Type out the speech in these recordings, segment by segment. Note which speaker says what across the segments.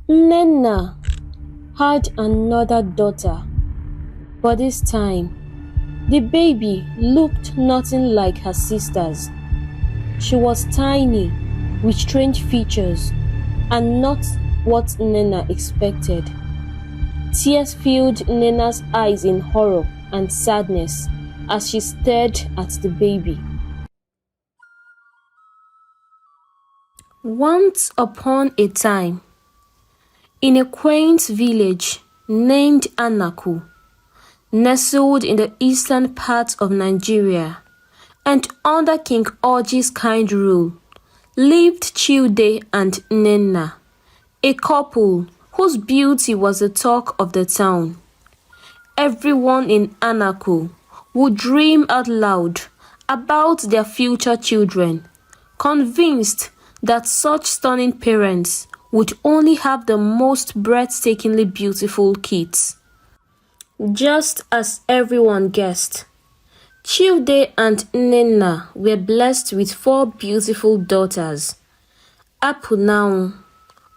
Speaker 1: Nenna had another daughter, but this time the baby looked nothing like her sisters. She was tiny, with strange features, and not what Nenna expected. Tears filled Nenna's eyes in horror and sadness as she stared at the baby. Once upon a time, in a quaint village named Anaku, nestled in the eastern part of Nigeria and under King Oji's kind rule, lived Childe and Nenna, a couple whose beauty was the talk of the town. Everyone in Anaku would dream out loud about their future children, convinced that such stunning parents would only have the most breathtakingly beautiful kids. Just as everyone guessed, Childe and Nenna were blessed with four beautiful daughters: Apunau,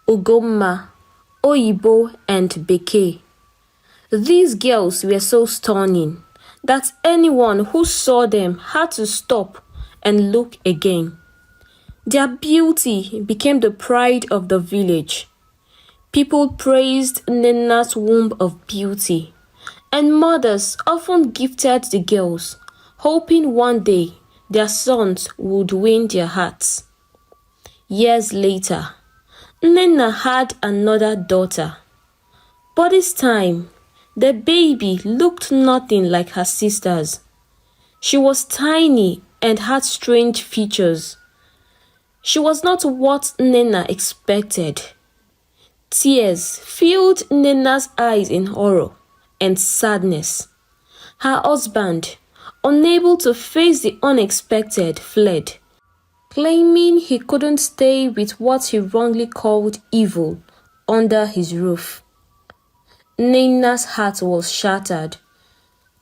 Speaker 1: Ugomma, Oyibo, and Bekee. These girls were so stunning that anyone who saw them had to stop and look again. Their beauty became the pride of the village. People praised Nenna's womb of beauty, and mothers often gifted the girls, hoping one day their sons would win their hearts. Years later, Nenna had another daughter, but this time the baby looked nothing like her sisters. She was tiny and had strange features. She was not what Nenna expected. Tears filled Nenna's eyes in horror and sadness. Her husband, unable to face the unexpected, fled, claiming he couldn't stay with what he wrongly called evil under his roof. Nenna's heart was shattered,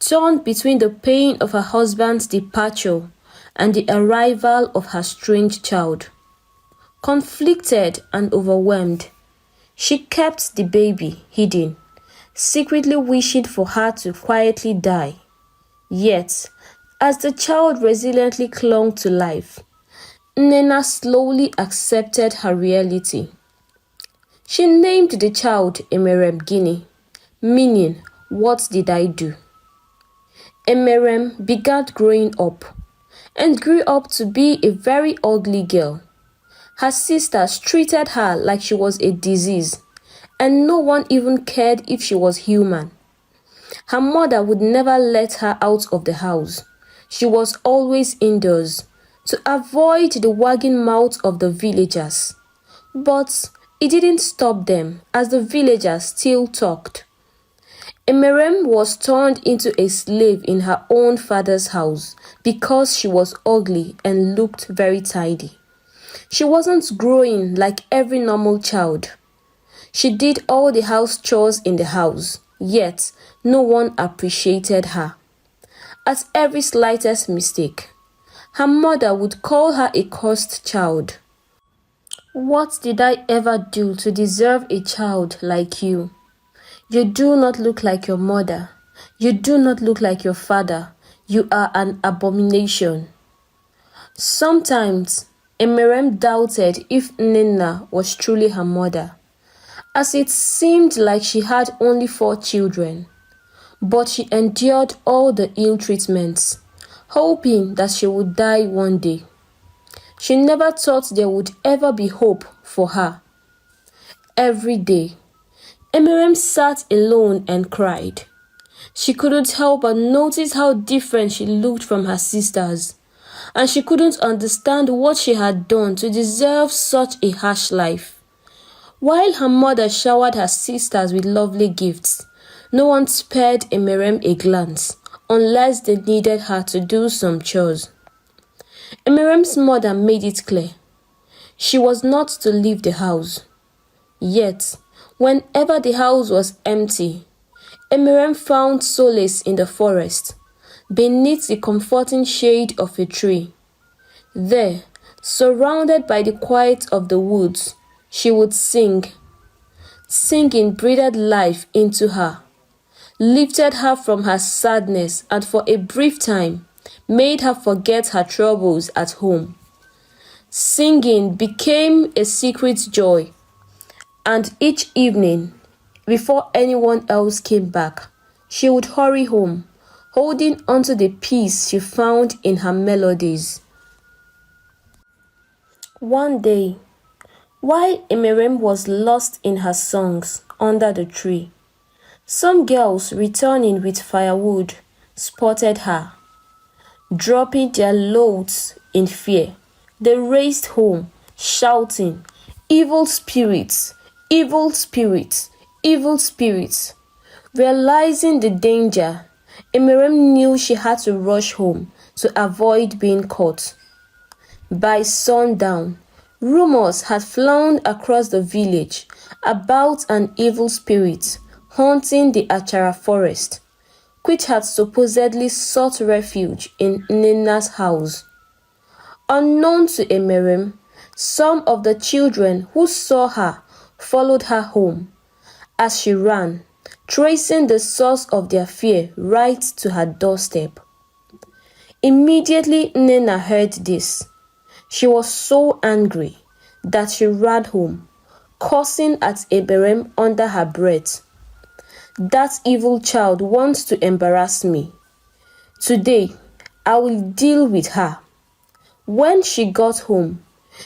Speaker 1: torn between the pain of her husband's departure and the arrival of her strange child. Conflicted and overwhelmed, she kept the baby hidden, secretly wishing for her to quietly die. Yet, as the child resiliently clung to life, Nenna slowly accepted her reality. She named the child Emerem Guinea, meaning, "What did I do?" Emerem began growing up and grew up to be a very ugly girl. Her sisters treated her like she was a disease, and no one even cared if she was human. Her mother would never let her out of the house. She was always indoors to avoid the wagging mouth of the villagers. But it didn't stop them, as the villagers still talked. Emerem was turned into a slave in her own father's house because she was ugly and looked very tidy. She wasn't growing like every normal child. She did all the house chores in the house, yet no one appreciated her. At every slightest mistake, her mother would call her a cursed child. "What did I ever do to deserve a child like you? You do not look like your mother. You do not look like your father. You are an abomination." Sometimes, Emerem doubted if Nenna was truly her mother, as it seemed like she had only 4 children. But she endured all the ill treatments, hoping that she would die one day. She never thought there would ever be hope for her. Every day, Emerem sat alone and cried. She couldn't help but notice how different she looked from her sisters, and she couldn't understand what she had done to deserve such a harsh life. While her mother showered her sisters with lovely gifts, no one spared Emerem a glance, unless they needed her to do some chores. Emerem's mother made it clear she was not to leave the house. Yet, whenever the house was empty, Emerem found solace in the forest, beneath the comforting shade of a tree. There, surrounded by the quiet of the woods, she would sing, Singing breathed life into her, lifted her from her sadness, and for a brief time made her forget her troubles at home. Singing became a secret joy, and each evening, before anyone else came back, she would hurry home, holding onto the peace she found in her melodies. One day, while Emerem was lost in her songs under the tree, some girls returning with firewood spotted her. Dropping their loads in fear, they raced home, shouting, "Evil spirits! Evil spirits! Evil spirits!" Realizing the danger, Emerem knew she had to rush home to avoid being caught. By sundown, rumors had flown across the village about an evil spirit haunting the Achara forest, which had supposedly sought refuge in Nina's house. Unknown to Emerem, some of the children who saw her followed her home as she ran, tracing the source of their fear right to her doorstep. Immediately Nina heard this, she was so angry that she ran home, cursing at Emerem under her breath. "That evil child wants to embarrass me. Today, I will deal with her." When she got home,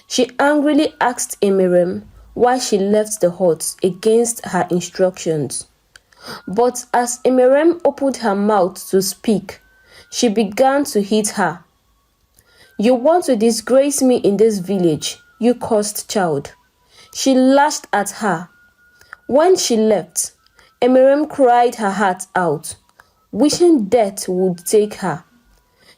Speaker 1: she angrily asked Emerem why she left the hut against her instructions. But as Emerem opened her mouth to speak, she began to hit her. "You want to disgrace me in this village, you cursed child." She lashed at her. When she left, Emerem cried her heart out, wishing death would take her.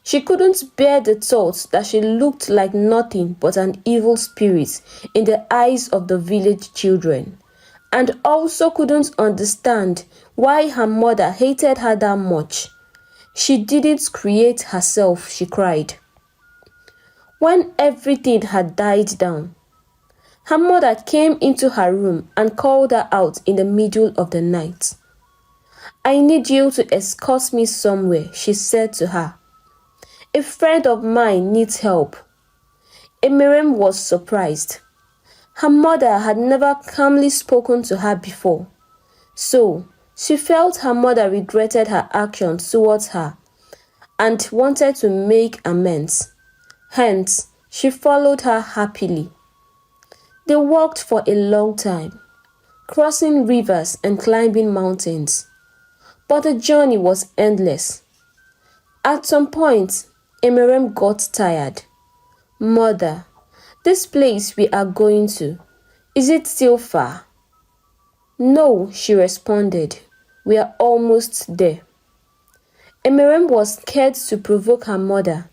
Speaker 1: She couldn't bear the thought that she looked like nothing but an evil spirit in the eyes of the village children, and also couldn't understand why her mother hated her that much. She didn't create herself, she cried. When everything had died down, her mother came into her room and called her out in the middle of the night. "I need you to escort me somewhere," she said to her. "A friend of mine needs help." Emerem was surprised. Her mother had never calmly spoken to her before, so she felt her mother regretted her actions towards her and wanted to make amends. Hence, she followed her happily. They walked for a long time, crossing rivers and climbing mountains, but the journey was endless. At some point, Emerem got tired. "Mother, this place we are going to, is it still far?" "No," she responded, "we are almost there." Emerem was scared to provoke her mother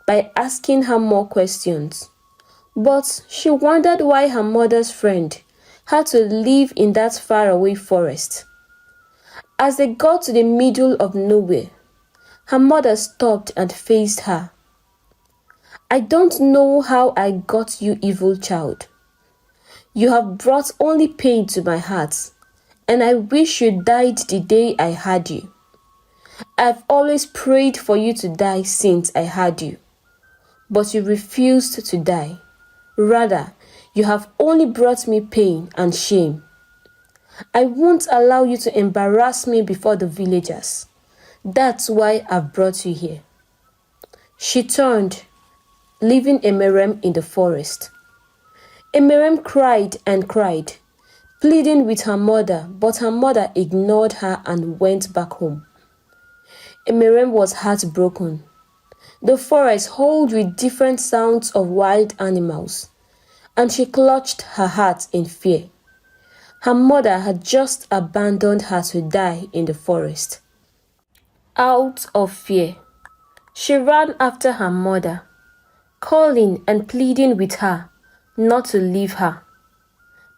Speaker 1: by asking her more questions, but she wondered why her mother's friend had to live in that faraway forest. As they got to the middle of nowhere, her mother stopped and faced her. "I don't know how I got you, evil child. You have brought only pain to my heart, and I wish you died the day I had you. I've always prayed for you to die since I had you, but you refused to die. Rather, you have only brought me pain and shame. I won't allow you to embarrass me before the villagers. That's why I've brought you here." She turned, leaving Emerem in the forest. Emerem cried and cried, pleading with her mother, but her mother ignored her and went back home. Emerem was heartbroken. The forest howled with different sounds of wild animals, and she clutched her heart in fear. Her mother had just abandoned her to die in the forest. Out of fear, she ran after her mother, calling and pleading with her not to leave her.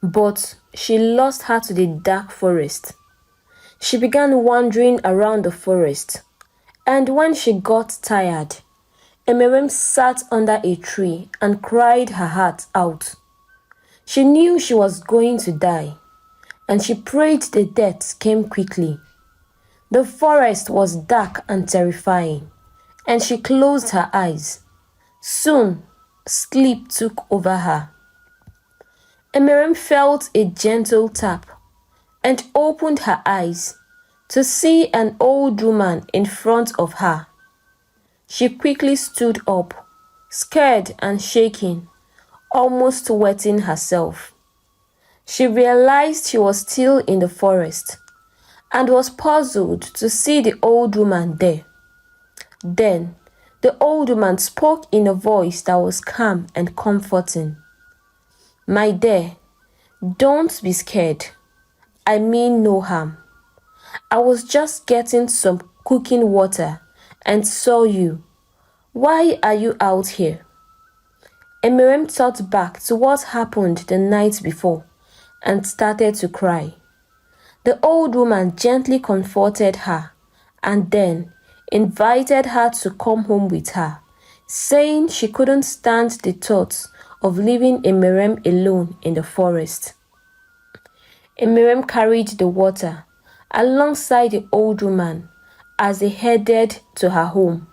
Speaker 1: But she lost her to the dark forest. She began wandering around the forest, and when she got tired, Emerem sat under a tree and cried her heart out. She knew she was going to die, and she prayed the death came quickly. The forest was dark and terrifying, and she closed her eyes. Soon, sleep took over her. Emerem felt a gentle tap and opened her eyes to see an old woman in front of her. She quickly stood up, scared and shaking, almost wetting herself. She realized she was still in the forest and was puzzled to see the old woman there. Then, the old woman spoke in a voice that was calm and comforting. "My dear, don't be scared. I mean no harm. I was just getting some cooking water and saw you. Why are you out here?" Emerem thought back to what happened the night before and started to cry. The old woman gently comforted her and then invited her to come home with her, saying she couldn't stand the thought of leaving Emerem alone in the forest. Emerem carried the water alongside the old woman as they headed to her home.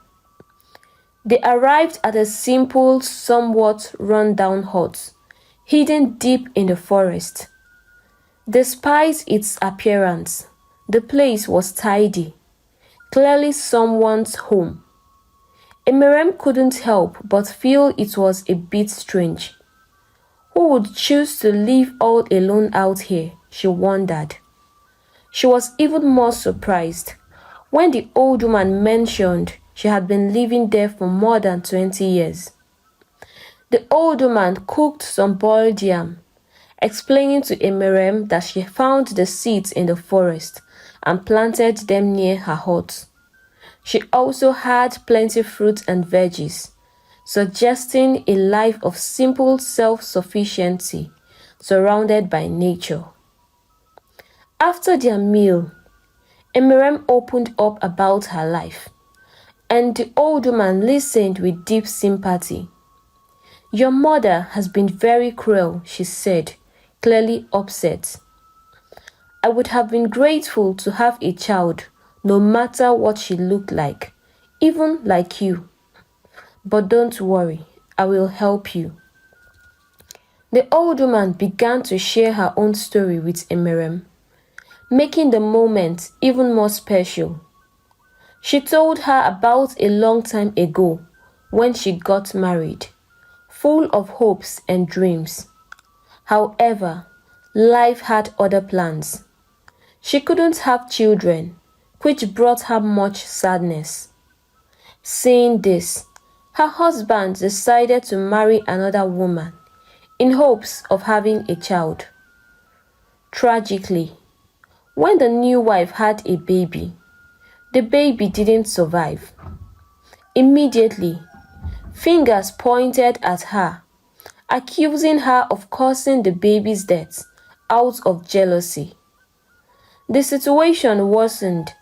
Speaker 1: They arrived at a simple, somewhat run-down hut, hidden deep in the forest. Despite its appearance, the place was tidy, clearly someone's home. Emerem couldn't help but feel it was a bit strange. Who would choose to live all alone out here, she wondered. She was even more surprised when the old woman mentioned she had been living there for more than 20 years. The old woman cooked some boiled yam, explaining to Emerem that she found the seeds in the forest and planted them near her hut. She also had plenty of fruit and veggies, suggesting a life of simple self-sufficiency surrounded by nature. After their meal, Emerem opened up about her life, and the old woman listened with deep sympathy. "Your mother has been very cruel," she said, clearly upset. "I would have been grateful to have a child, no matter what she looked like, even like you. But don't worry, I will help you." The old woman began to share her own story with Emerem, making the moment even more special. She told her about a long time ago when she got married, full of hopes and dreams. However, life had other plans. She couldn't have children, which brought her much sadness. Seeing this, her husband decided to marry another woman in hopes of having a child. Tragically, when the new wife had a baby, the baby didn't survive. Immediately, fingers pointed at her, accusing her of causing the baby's death out of jealousy. The situation worsened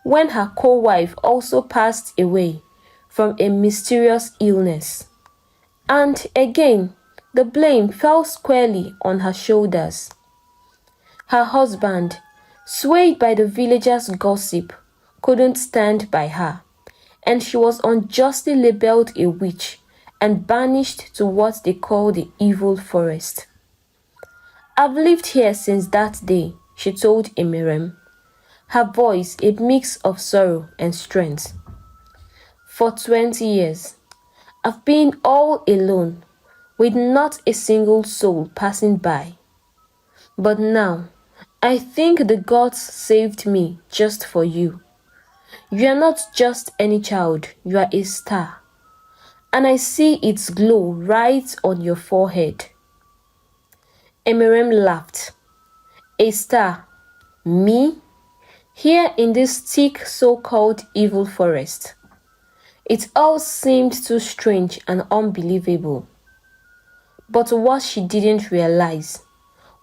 Speaker 1: when her co-wife also passed away from a mysterious illness. And again, the blame fell squarely on her shoulders. Her husband, swayed by the villagers' gossip, couldn't stand by her, and she was unjustly labeled a witch and banished to what they call the evil forest. "I've lived here since that day," she told Emerem, her voice a mix of sorrow and strength. "For 20 years, I've been all alone, with not a single soul passing by. But now, I think the gods saved me just for you. You are not just any child, you are a star. And I see its glow right on your forehead." Emerem laughed. "A star? Me? Here in this thick so-called evil forest?" It all seemed too strange and unbelievable. But what she didn't realize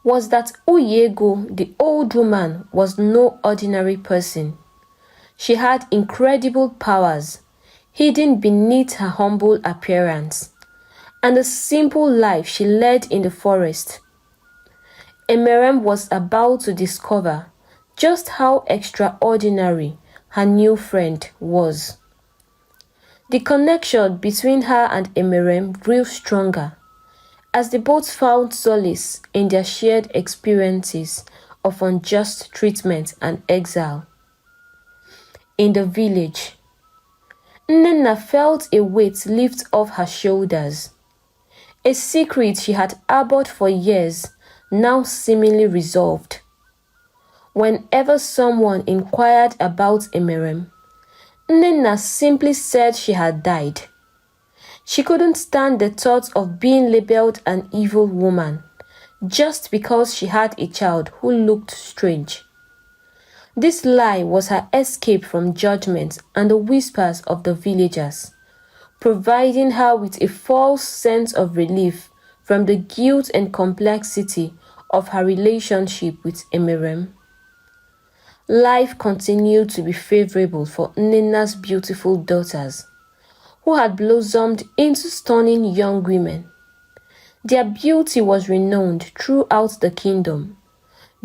Speaker 1: was that Oyego, the old woman, was no ordinary person. She had incredible powers hidden beneath her humble appearance and the simple life she led in the forest. Emerem was about to discover just how extraordinary her new friend was. The connection between her and Emerem grew stronger as they both found solace in their shared experiences of unjust treatment and exile. In the village, Nnenna felt a weight lift off her shoulders. A secret she had harbored for years now seemingly resolved. Whenever someone inquired about Emerem, Nnenna simply said she had died. She couldn't stand the thought of being labeled an evil woman just because she had a child who looked strange. This lie was her escape from judgment and the whispers of the villagers, providing her with a false sense of relief from the guilt and complexity of her relationship with Emerem. Life continued to be favorable for Nnenna's beautiful daughters, who had blossomed into stunning young women. Their beauty was renowned throughout the kingdom,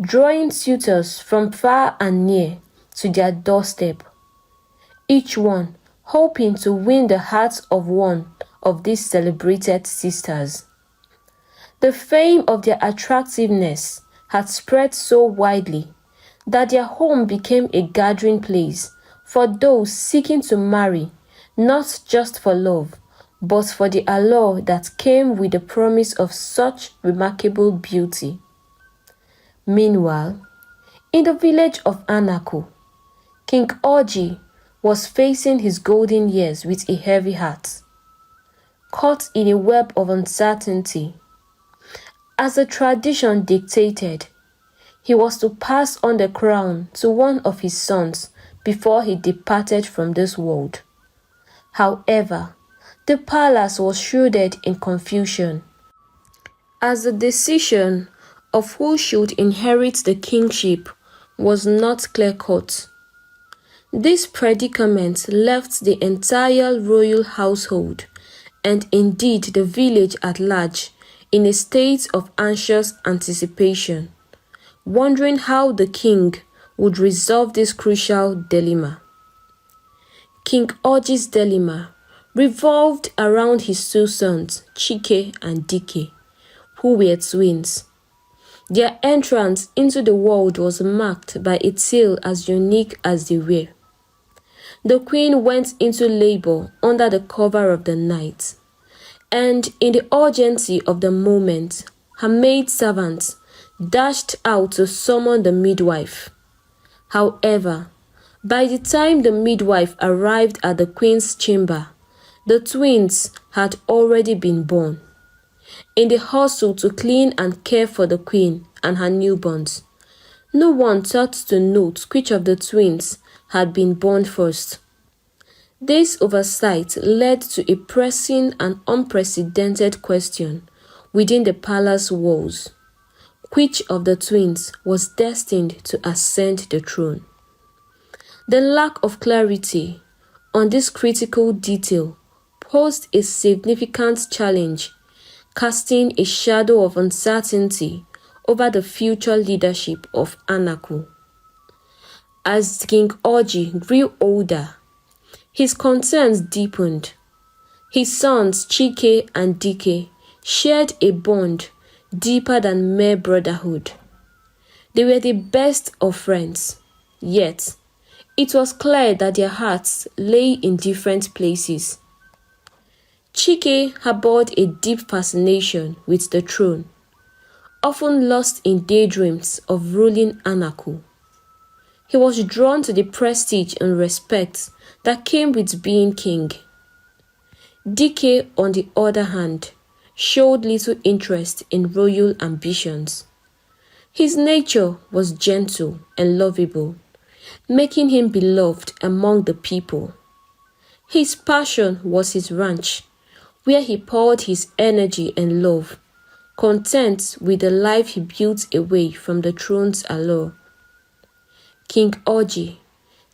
Speaker 1: drawing suitors from far and near to their doorstep, each one hoping to win the hearts of one of these celebrated sisters. The fame of their attractiveness had spread so widely that their home became a gathering place for those seeking to marry, not just for love, but for the allure that came with the promise of such remarkable beauty. Meanwhile, in the village of Anako, King Oji was facing his golden years with a heavy heart, caught in a web of uncertainty. As the tradition dictated, he was to pass on the crown to one of his sons before he departed from this world. However, the palace was shrouded in confusion, as the decision of who should inherit the kingship was not clear-cut. This predicament left the entire royal household, and indeed the village at large, in a state of anxious anticipation, wondering how the king would resolve this crucial dilemma. King Oji's dilemma revolved around his two sons, Chike and Dike, who were twins. Their entrance into the world was marked by a tale as unique as they were. The queen went into labor under the cover of the night, and in the urgency of the moment, her maidservants dashed out to summon the midwife. However, by the time the midwife arrived at the queen's chamber, the twins had already been born. In the hustle to clean and care for the queen and her newborns, no one thought to note which of the twins had been born first. This oversight led to a pressing and unprecedented question within the palace walls: which of the twins was destined to ascend the throne? The lack of clarity on this critical detail posed a significant challenge, casting a shadow of uncertainty over the future leadership of Anako. As King Oji grew older, his concerns deepened. His sons Chike and Dike shared a bond deeper than mere brotherhood. They were the best of friends, yet it was clear that their hearts lay in different places. Chike harbored a deep fascination with the throne, often lost in daydreams of ruling Anako. He was drawn to the prestige and respect that came with being king. Dike, on the other hand, showed little interest in royal ambitions. His nature was gentle and lovable, making him beloved among the people. His passion was his ranch, where he poured his energy and love, content with the life he built away from the throne's allure. King Oji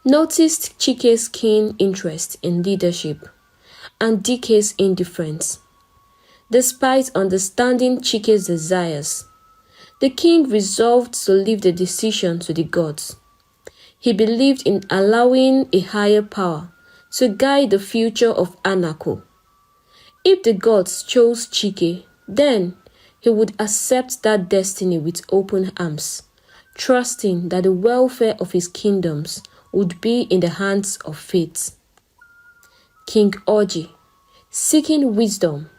Speaker 1: noticed Chike's keen interest in leadership and Dike's indifference. Despite understanding Chike's desires, The king resolved to leave the decision to the gods. He believed in allowing a higher power to guide the future of Anako. If the gods chose Chike, then he would accept that destiny with open arms, trusting that the welfare of his kingdoms would be in the hands of fate. King Oji, seeking wisdom,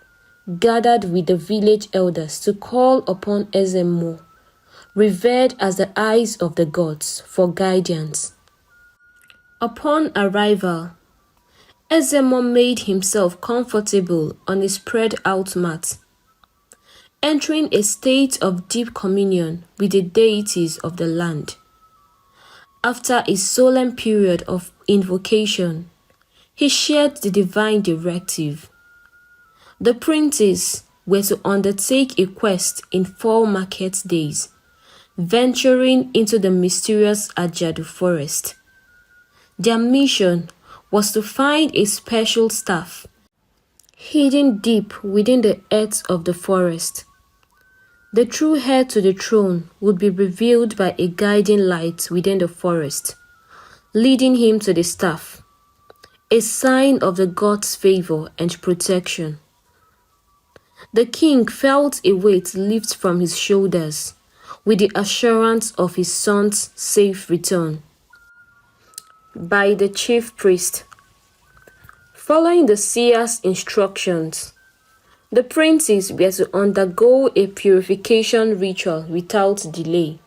Speaker 1: gathered with the village elders to call upon Ezemo, revered as the eyes of the gods, for guidance. Upon arrival, Ezemo made himself comfortable on a spread-out mat, entering a state of deep communion with the deities of the land. After a solemn period of invocation, he shared the divine directive. The princes were to undertake a quest in 4 market days, venturing into the mysterious Ajadu forest. Their mission was to find a special staff hidden deep within the earth of the forest. The true heir to the throne would be revealed by a guiding light within the forest, leading him to the staff, a sign of the gods' favor and protection. The king felt a weight lift from his shoulders with the assurance of his son's safe return. By the chief priest. Following the seer's instructions, the princes were to undergo a purification ritual without delay,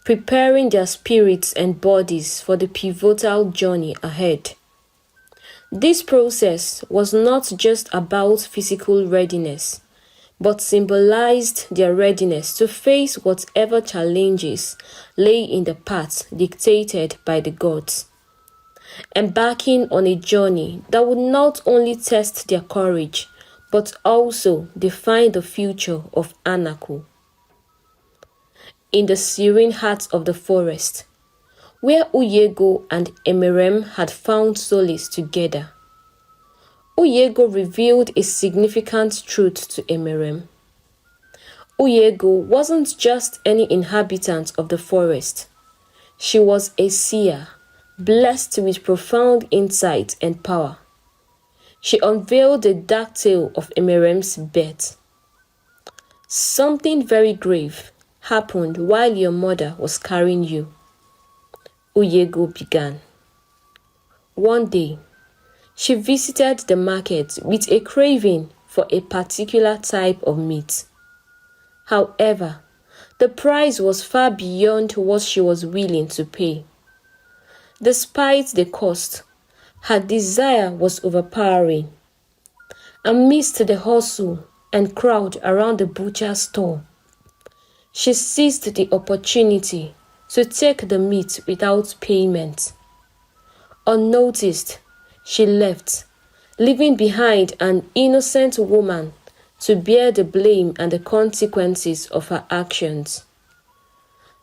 Speaker 1: preparing their spirits and bodies for the pivotal journey ahead. This process was not just about physical readiness, but symbolized their readiness to face whatever challenges lay in the path dictated by the gods, embarking on a journey that would not only test their courage, but also define the future of Anako. In the serene heart of the forest, where Uyego and Emerem had found solace together, Uyego revealed a significant truth to Emerem. Uyego wasn't just any inhabitant of the forest. She was a seer, blessed with profound insight and power. She unveiled the dark tale of Emerem's birth. Something very grave happened while your mother was carrying you, Uyego began. One day, she visited the market with a craving for a particular type of meat. However, the price was far beyond what she was willing to pay. Despite the cost, her desire was overpowering. Amidst the hustle and crowd around the butcher's store, she seized the opportunity to take the meat without payment. Unnoticed, she left, leaving behind an innocent woman to bear the blame and the consequences of her actions.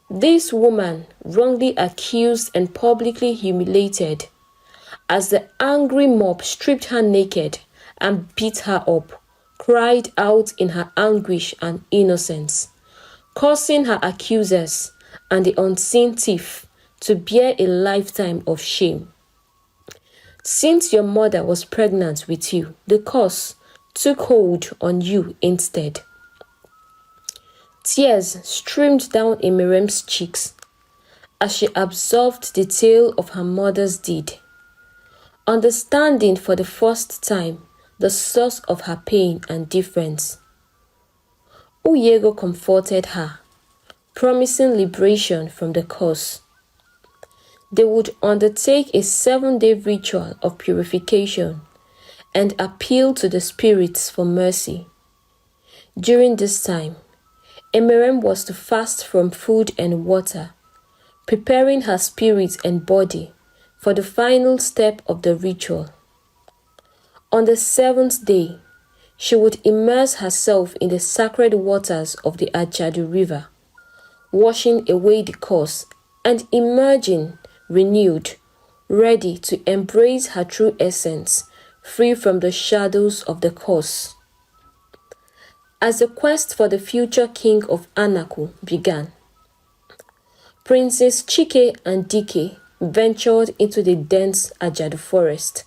Speaker 1: This woman, wrongly accused and publicly humiliated, as the angry mob stripped her naked and beat her up, cried out in her anguish and innocence, causing her accusers and the unseen thief to bear a lifetime of shame. Since your mother was pregnant with you, the curse took hold on you instead. Tears streamed down Emerem's cheeks as she absorbed the tale of her mother's deed, understanding for the first time the source of her pain and difference. Uyego comforted her, promising liberation from the curse. They would undertake a 7-day ritual of purification and appeal to the spirits for mercy. During this time, Emerem was to fast from food and water, preparing her spirit and body for the final step of the ritual. On the 7th day, she would immerse herself in the sacred waters of the Ajadu River, washing away the curse and emerging renewed, ready to embrace her true essence, free from the shadows of the curse. as the quest for the future king of Anaku began. Princes Chike and Dike ventured into the dense Ajadu forest,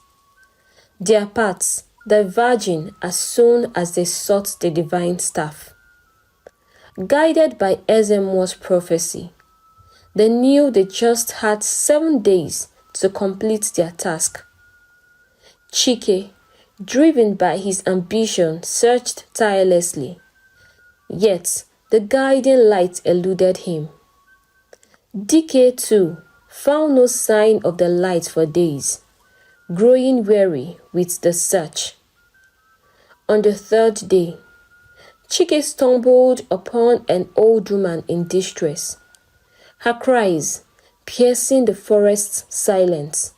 Speaker 1: their paths diverging as soon as they sought the divine staff. Guided by Ezemo's prophecy, they knew they just had 7 days to complete their task. Chike, driven by his ambition, searched tirelessly, yet the guiding light eluded him. Dike, too, found no sign of the light for days, growing weary with the search. On the 3rd day, Chike stumbled upon an old woman in distress, her cries piercing the forest's silence.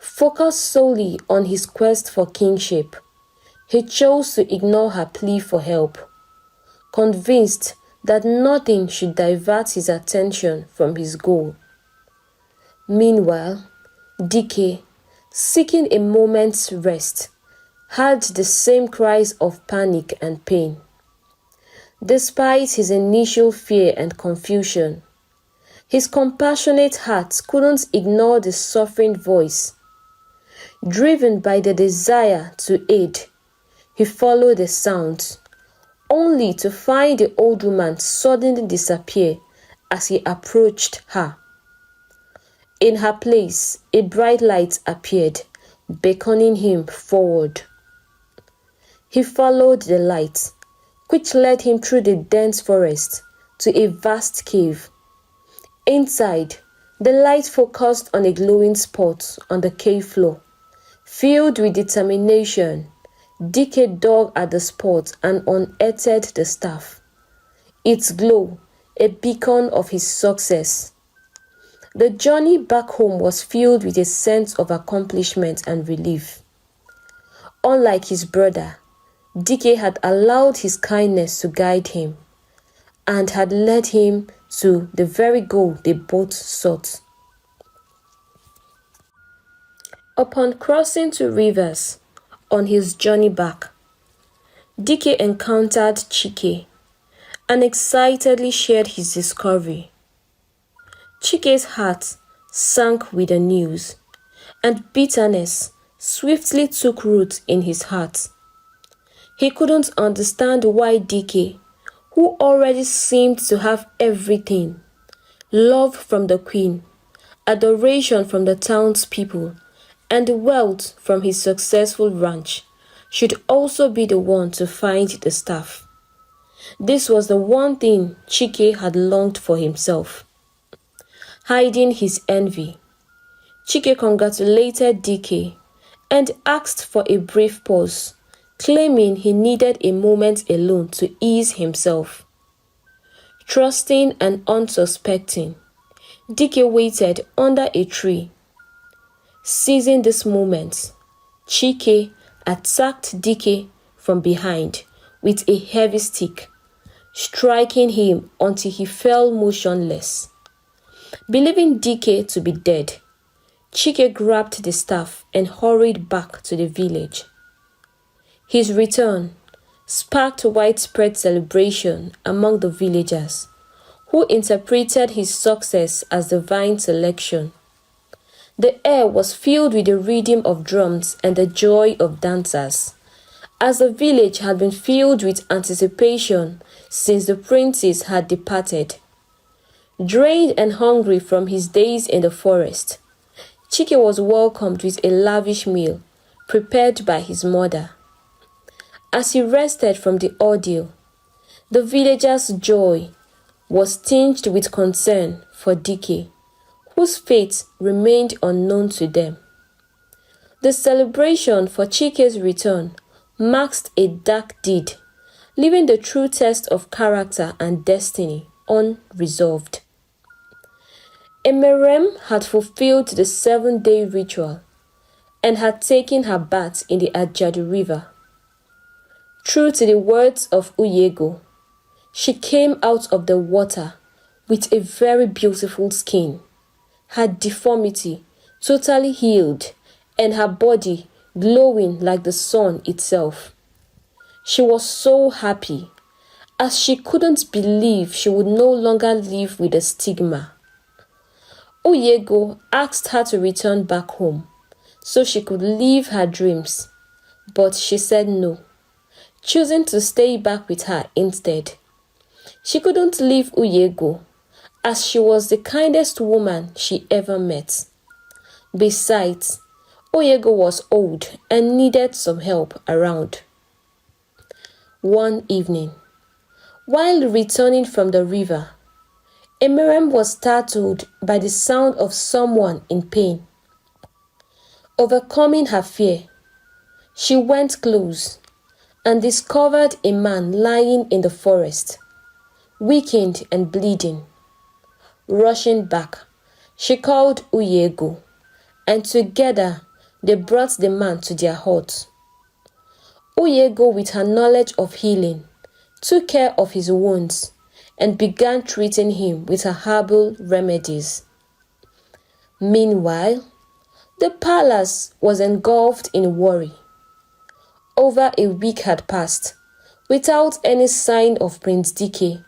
Speaker 1: Focused solely on his quest for kingship, he chose to ignore her plea for help, convinced that nothing should divert his attention from his goal. Meanwhile, Dike, seeking a moment's rest, had the same cries of panic and pain. Despite his initial fear and confusion, his compassionate heart couldn't ignore the suffering voice. Driven by the desire to aid, he followed the sounds, only to find the old woman suddenly disappear as he approached her. In her place, a bright light appeared, beckoning him forward. He followed the light, which led him through the dense forest to a vast cave. Inside, the light focused on a glowing spot on the cave floor. Filled with determination, Dike dug at the spot and unearthed the staff, its glow a beacon of his success. The journey back home was filled with a sense of accomplishment and relief. Unlike his brother, Dike had allowed his kindness to guide him and had led him to the very goal they both sought. Upon crossing 2 rivers on his journey back, Dike encountered Chike and excitedly shared his discovery. Chike's heart sank with the news, and bitterness swiftly took root in his heart. He couldn't understand why Dike, who already seemed to have everything, love from the queen, adoration from the townspeople, and wealth from his successful ranch, should also be the one to find the staff. This was the one thing Chike had longed for himself. Hiding his envy, Chike congratulated Dike and asked for a brief pause, claiming he needed a moment alone to ease himself. Trusting and unsuspecting, Dike waited under a tree. Seizing this moment, Chike attacked Dike from behind with a heavy stick, striking him until he fell motionless. Believing Dike to be dead, Chike grabbed the staff and hurried back to the village. His return sparked widespread celebration among the villagers, who interpreted his success as divine selection. The air was filled with the rhythm of drums and the joy of dancers, as the village had been filled with anticipation since the princes had departed. Drained and hungry from his days in the forest, Chike was welcomed with a lavish meal prepared by his mother. As he rested from the ordeal, the villagers' joy was tinged with concern for Dike, whose fate remained unknown to them. The celebration for Chike's return marked a dark deed, leaving the true test of character and destiny unresolved. Emerem had fulfilled the 7-day ritual and had taken her bath in the Ajadu River. True to the words of Uyego, she came out of the water with a very beautiful skin, her deformity totally healed, and her body glowing like the sun itself. She was so happy, as she couldn't believe she would no longer live with the stigma. Oyego asked her to return back home so she could live her dreams, but she said no, choosing to stay back with her instead. She couldn't leave Oyego, as she was the kindest woman she ever met. Besides, Oyego was old and needed some help around. One evening, while returning from the river, Emirem was startled by the sound of someone in pain. Overcoming her fear, she went close and discovered a man lying in the forest, weakened and bleeding. Rushing back, she called Oyego, and together they brought the man to their hut. Oyego, with her knowledge of healing, took care of his wounds and began treating him with her herbal remedies. Meanwhile, the palace was engulfed in worry. Over a week had passed without any sign of Prince Dike,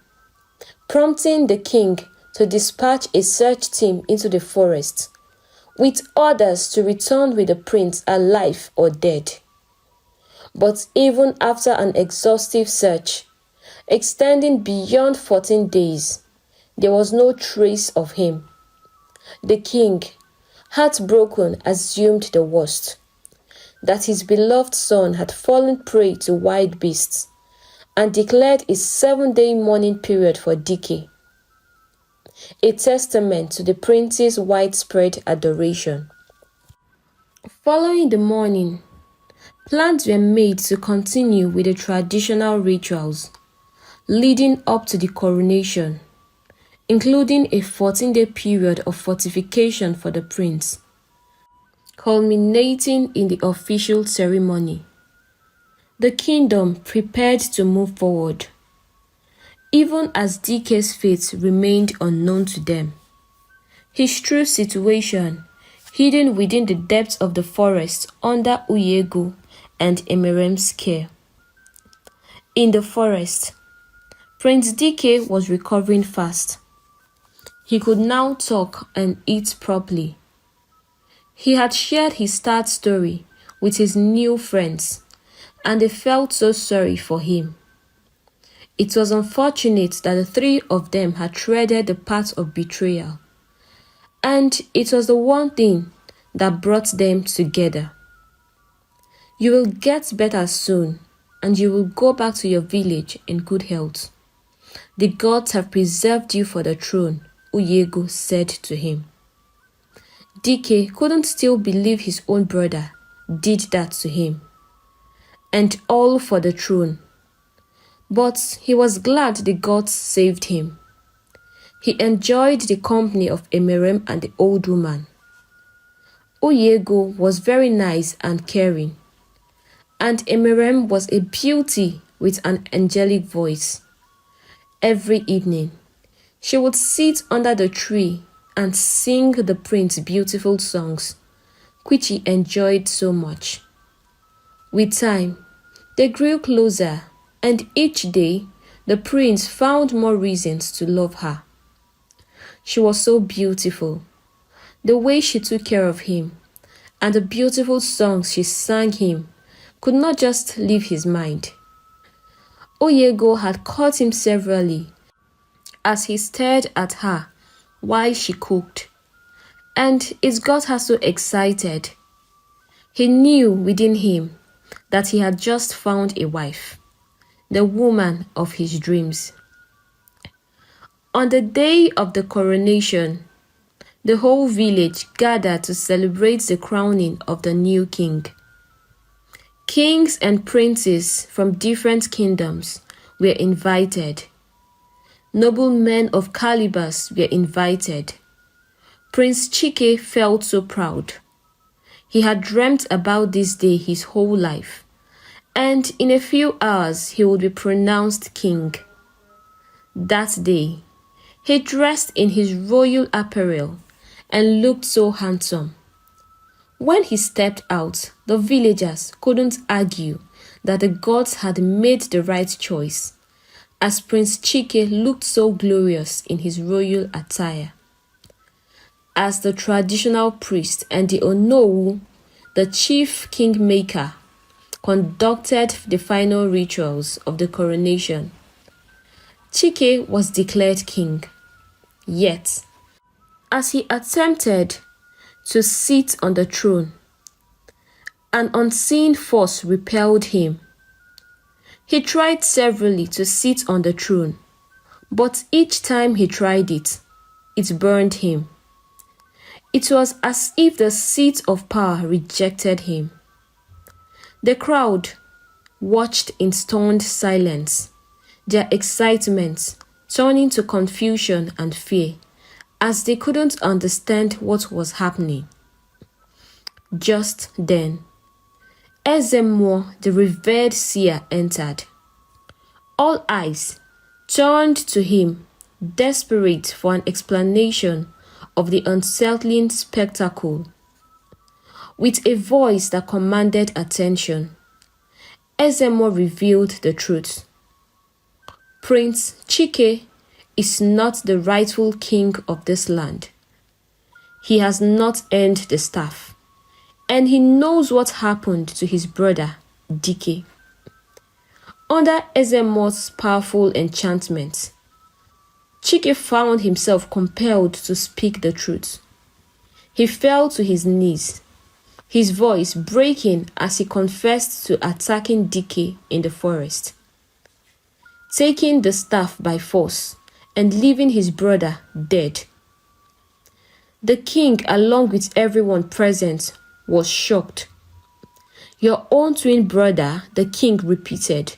Speaker 1: prompting the king to dispatch a search team into the forest, with orders to return with the prince alive or dead. But even after an exhaustive search, extending beyond 14 days, there was no trace of him. The king, heartbroken, assumed the worst, that his beloved son had fallen prey to wild beasts, and declared a 7-day mourning period for Dike, a testament to the prince's widespread adoration. Following the mourning, plans were made to continue with the traditional rituals leading up to the coronation, including a 14-day period of fortification for the prince, culminating in the official ceremony. The kingdom prepared to move forward, even as Dike's fate remained unknown to them. His true situation, hidden within the depths of the forest under Oyego and Emirem's care. In the forest, Prince Dike was recovering fast. He could now talk and eat properly. He had shared his sad story with his new friends, and they felt so sorry for him. It was unfortunate that the three of them had treaded the path of betrayal, and it was the one thing that brought them together. You will get better soon, and you will go back to your village in good health. The gods have preserved you for the throne, Oyego said to him. Dike couldn't still believe his own brother did that to him, and all for the throne. But he was glad the gods saved him. He enjoyed the company of Emirem and the old woman. Oyego was very nice and caring, and Emirem was a beauty with an angelic voice. Every evening, she would sit under the tree and sing the prince beautiful songs, which he enjoyed so much. With time, they grew closer, and each day, the prince found more reasons to love her. She was so beautiful. The way she took care of him, and the beautiful songs she sang him, could not just leave his mind. Oyego had caught him severally as he stared at her while she cooked, and it got her so excited. He knew within him that he had just found a wife, the woman of his dreams. On the day of the coronation, the whole village gathered to celebrate the crowning of the new king. Kings and princes from different kingdoms were invited. Noblemen of calibers were invited. Prince Chike felt so proud. He had dreamt about this day his whole life, and in a few hours he would be pronounced king. That day, he dressed in his royal apparel and looked so handsome. When he stepped out, the villagers couldn't argue that the gods had made the right choice, as Prince Chike looked so glorious in his royal attire. As the traditional priest and the Onowu, the chief kingmaker, conducted the final rituals of the coronation, Chike was declared king. Yet, as he attempted to sit on the throne, an unseen force repelled him. He tried severally to sit on the throne, but each time he tried it burned him. It was as if the seat of power rejected him. The crowd watched in stunned silence, their excitement turning to confusion and fear as they couldn't understand what was happening. Just then, Ezemo, the revered seer, entered. All eyes turned to him, desperate for an explanation of the unsettling spectacle. With a voice that commanded attention, Ezemo revealed the truth. Prince Chike is not the rightful king of this land. He has not earned the staff, and he knows what happened to his brother, Dike. Under Ezemo's powerful enchantment, Chike found himself compelled to speak the truth. He fell to his knees, his voice breaking as he confessed to attacking Dike in the forest, taking the staff by force and leaving his brother dead. The king, along with everyone present, was shocked. "Your own twin brother," the king repeated,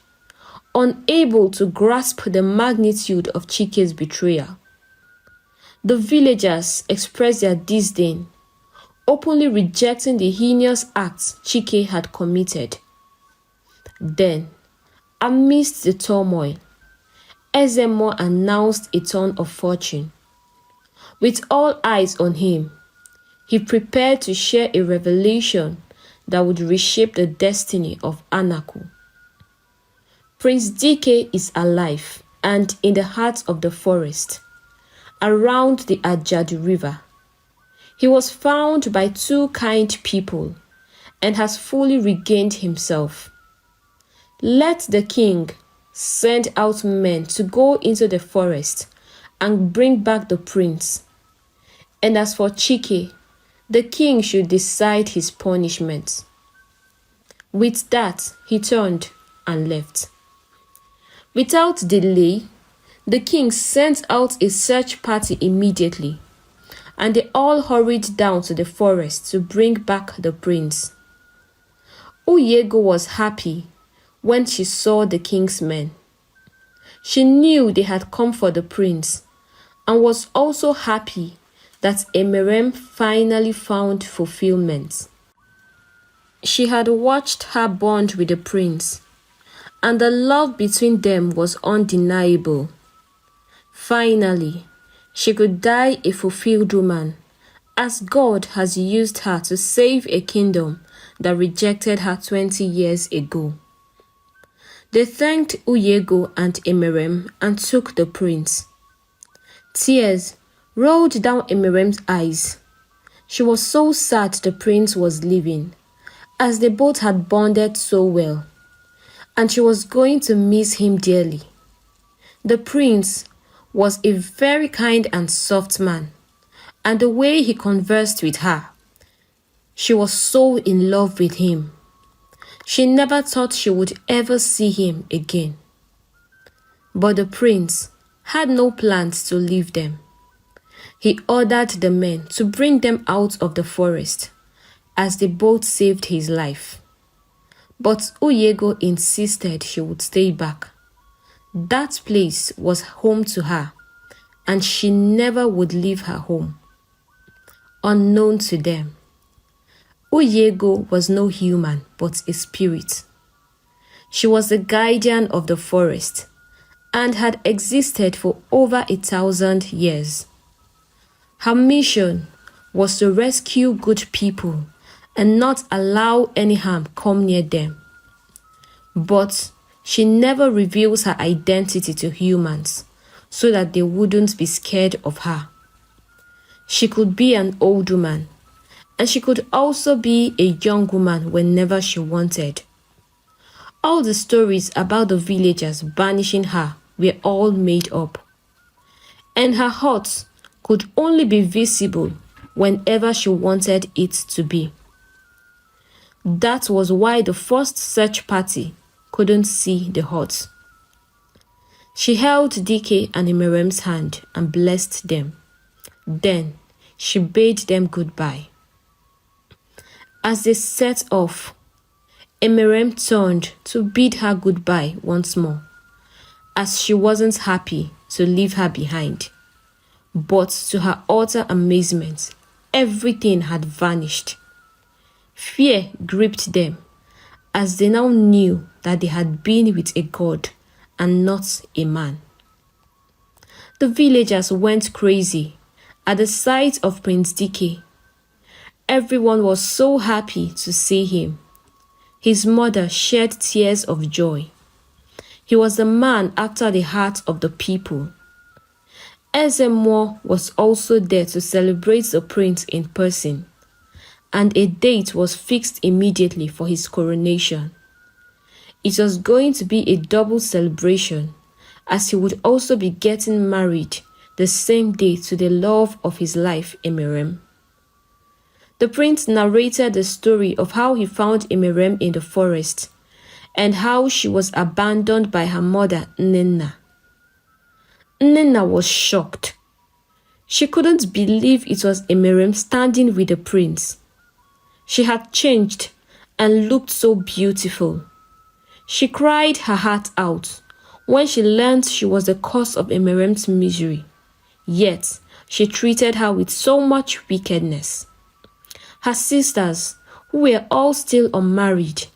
Speaker 1: unable to grasp the magnitude of Chike's betrayal. The villagers expressed their disdain, openly rejecting the heinous acts Chike had committed. Then, amidst the turmoil, Ezemo announced a turn of fortune. With all eyes on him, he prepared to share a revelation that would reshape the destiny of Anaku. Prince Dike is alive and in the heart of the forest, around the Ajadu River. He was found by two kind people and has fully regained himself. Let the king send out men to go into the forest and bring back the prince. And as for Chike, the king should decide his punishment. With that, he turned and left. Without delay, the king sent out a search party immediately, and they all hurried down to the forest to bring back the prince. Uyego was happy when she saw the king's men. She knew they had come for the prince, and was also happy that Emerem finally found fulfillment. She had watched her bond with the prince, and the love between them was undeniable. Finally, she could die a fulfilled woman, as God has used her to save a kingdom that rejected her 20 years ago. They thanked Uyego and Emerem and took the prince. Tears rolled down Emerem's eyes. She was so sad the prince was leaving, as they both had bonded so well, and she was going to miss him dearly. The prince was a very kind and soft man, and the way he conversed with her, she was so in love with him. She never thought she would ever see him again. But the prince had no plans to leave them. He ordered the men to bring them out of the forest, as they both saved his life. But Uyego insisted she would stay back. That place was home to her, and she never would leave her home. Unknown to them, Uyego was no human but a spirit. She was the guardian of the forest and had existed for over 1,000 years. Her mission was to rescue good people and not allow any harm come near them. but she never reveals her identity to humans so that they wouldn't be scared of her. She could be an old woman, and she could also be a young woman whenever she wanted. All the stories about the villagers banishing her were all made up, and her hut could only be visible whenever she wanted it to be. That was why the first search party couldn't see the hut. She held Dike and Emerem's hand and blessed them. Then she bade them goodbye. As they set off, Emerem turned to bid her goodbye once more, as she wasn't happy to leave her behind. But to her utter amazement, everything had vanished. Fear gripped them, as they now knew that they had been with a god and not a man. The villagers went crazy at the sight of Prince Dike. Everyone was so happy to see him. His mother shed tears of joy. He was the man after the heart of the people. Ezemo was also there to celebrate the prince in person, and a date was fixed immediately for his coronation. It was going to be a double celebration, as he would also be getting married the same day to the love of his life, Emerem. The prince narrated the story of how he found Emerem in the forest and how she was abandoned by her mother, Nnenna. Nnenna was shocked. She couldn't believe it was Emerem standing with the prince. She had changed and looked so beautiful. She cried her heart out when she learned she was the cause of Emerem's misery. Yet, she treated her with so much wickedness. Her sisters, who were all still unmarried,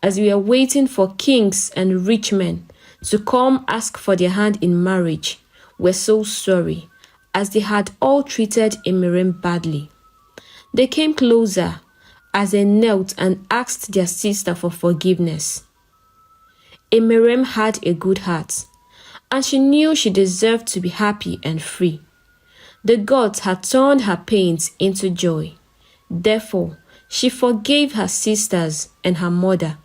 Speaker 1: as we were waiting for kings and rich men to come ask for their hand in marriage, were so sorry, as they had all treated Emerem badly. They came closer as they knelt and asked their sister for forgiveness. Emerem had a good heart, and she knew she deserved to be happy and free. The gods had turned her pains into joy. Therefore, she forgave her sisters and her mother.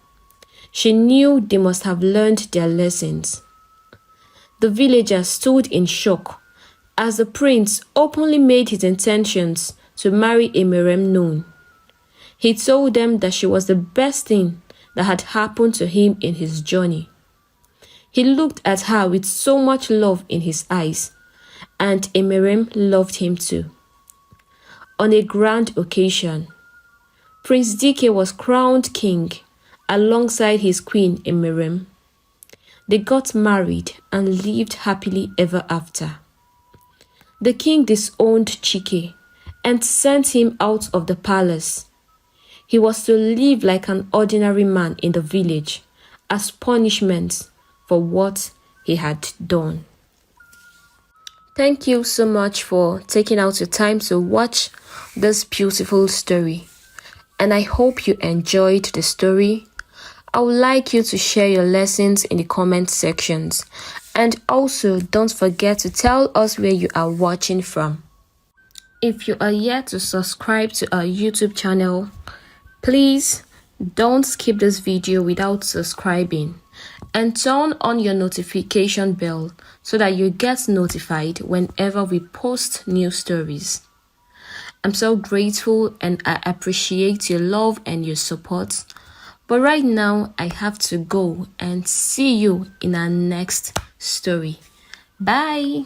Speaker 1: She knew they must have learned their lessons. The villagers stood in shock as the prince openly made his intentions to marry Emerem known. He told them that she was the best thing that had happened to him in his journey. He looked at her with so much love in his eyes, and Emerem loved him too. On a grand occasion, Prince Dike was crowned king alongside his queen Emerem. They got married and lived happily ever after. The king disowned Chike and sent him out of the palace. He was to live like an ordinary man in the village as punishment for what he had done. Thank you so much for taking out your time to watch this beautiful story, and I hope you enjoyed the story. I would like you to share your lessons in the comment sections, and also don't forget to tell us where you are watching from. If you are yet to subscribe to our YouTube channel, please don't skip this video without subscribing, and turn on your notification bell so that you get notified whenever we post new stories. I'm so grateful and I appreciate your love and your support. But right now, I have to go, and see you in our next story. Bye!